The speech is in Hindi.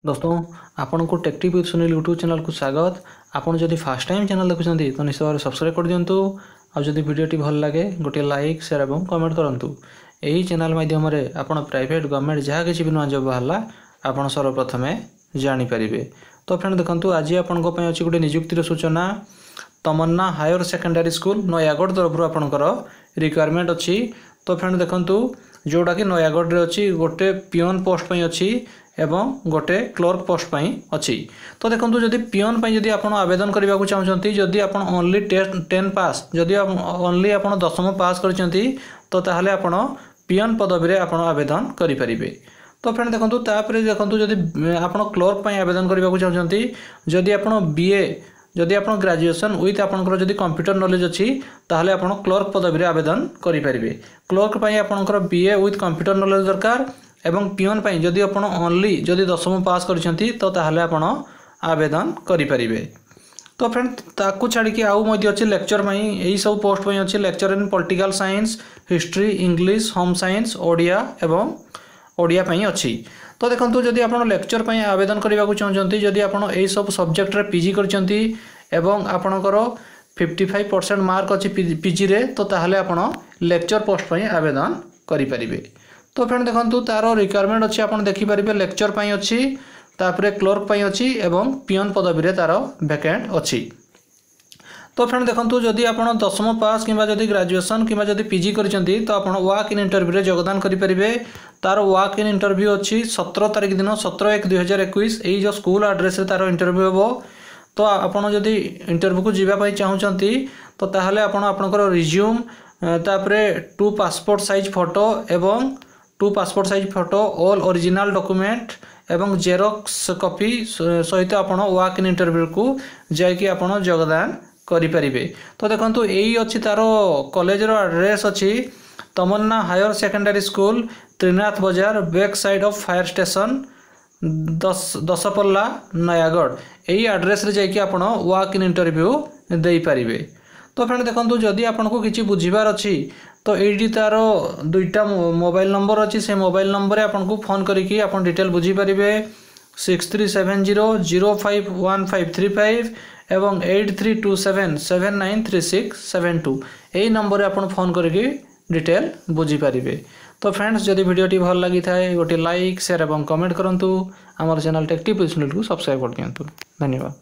दोस्तों आपन को take tip with Sunil YouTube channel को स्वागत। आपन जदि फर्स्ट टाइम चैनल देखुछंती तो निश्चय भाव सब्सक्राइब कर दियंतु। आ जदि वीडियोटी भल लगे गोटे लाइक शेयर एवं कमेंट करंतु। एही चैनल माध्यम रे आपन प्राइवेट गवर्नमेंट जहाँ किछि भी नुआ जॉब बाहरला आपन सर्वप्रथमे जानि परिबे। तो फ्रेंड देखंतु आज आपन को पय अछि गोटे नियुक्तिर सूचना। तमन्ना हायर सेकेंडरी स्कूल नयागढ़ तरफ आपनकर रिक्वायरमेंट अछि। तो फ्रेंड देखंतु जोटा कि नयागढ़ रे अछि गोटे पियन पोस्ट पय अछि एवं गोटे क्लर्क पोस्ट पई अछि। तो देखंतु जदि पियन पई जदि आपण आवेदन करबा को चाहउछंती जदि आपण ओनली 10 पास जदि ओनली आपण 10th पास करछंती तो ताहले आपण पियन पदवी रे आपण आवेदन करि परिबे। तो फ्रेंड देखंतु तापरे देखंतु जदि आपण क्लर्क पई आवेदन करबा को चाहउछंती जदि आपण बीए जदि आपण ग्रेजुएशन विथ आपनकर जदि कंप्यूटर नॉलेज अछि ताहले आपण क्लर्क पदवी रे आवेदन करि परिबे। क्लर्क पई आपनकर बीए विथ कंप्यूटर नॉलेज दरकार एवं पियन पई जदि आपण ओनली जदि 10th पास करछंती तो ताहले आपण आवेदन करि परिबे। तो फ्रेंड ताकू छाड़ी कि आउ मध्ये अछि लेक्चर पई एही सब पोस्ट पई अछि lecture in political science history English home science Odia एवं ओडिया पई अछि। तो देखंतु जदि आपण लेक्चर पई आवेदन करबा को चाहछंती जदि आपण एही सब सब्जेक्ट रे पीजी करछंती एवं आपणकर 55% मार्क अछि पीजी रे तो ताहले आपण लेक्चर पोस्ट पई आवेदन करि परिबे। तो फ्रेंड देखंतु तारो रिक्वायरमेंट अछि आपण देखि परिबे लेक्चर पई अछि तापरे क्लर्क पई अछि एवं पियन पदवी रे तारो वैकेंट अछि। तो फ्रेंड देखंतु जदि आपण 10th पास किबा जदि ग्रेजुएशन किबा जदि पीजी करछंती तो आपण वॉक इन इंटरव्यू रे योगदान करि परिबे। तारो वॉक इन इंटरव्यू अछि 17 तारिख दिन 17/1/2021 एही जो स्कूल एड्रेस रे तारो इंटरव्यू हेबो। तो आपण जदि इंटरव्यू को जीवा पई चाहउछंती तो ताहले आपण आपनकर रिज्यूम तापरे 2 पासपोर्ट साइज फोटो एवं 2 passport size photo all original document एवं जेरोक्स कॉपी सहित आपण वॉक इन इंटरव्यू को जाय कि आपण योगदान करि परिबे। तो देखंतु एही अछि तारो कॉलेज रो एड्रेस अछि तमन्ना हायर सेकेंडरी स्कूल त्रिनाथ बाजार back side of fire station 10 पल्ला नयागढ़ एही एड्रेस रे जाय कि आपण वॉक इन इंटरव्यू देई परिबे। तो फ्रेंड देखंतु जदि आपण को किछि बुझिबार अछि तो एडी तारो दुईटा मोबाइल नंबर अछि से मोबाइल नंबर रे आपण को फोन करिकि आपण डिटेल बुझी परिबे 6370051535 एवं 8327793672 एही नंबर रे आपण फोन करिकि डिटेल बुझी परिबे। तो फ्रेंड्स जदि वीडियोटी भल लागि थाए गोटे लाइक शेयर एवं कमेंट करंतु। हमर channel take tip with Sunil को सब्सक्राइब कर दियंतु। धन्यवाद।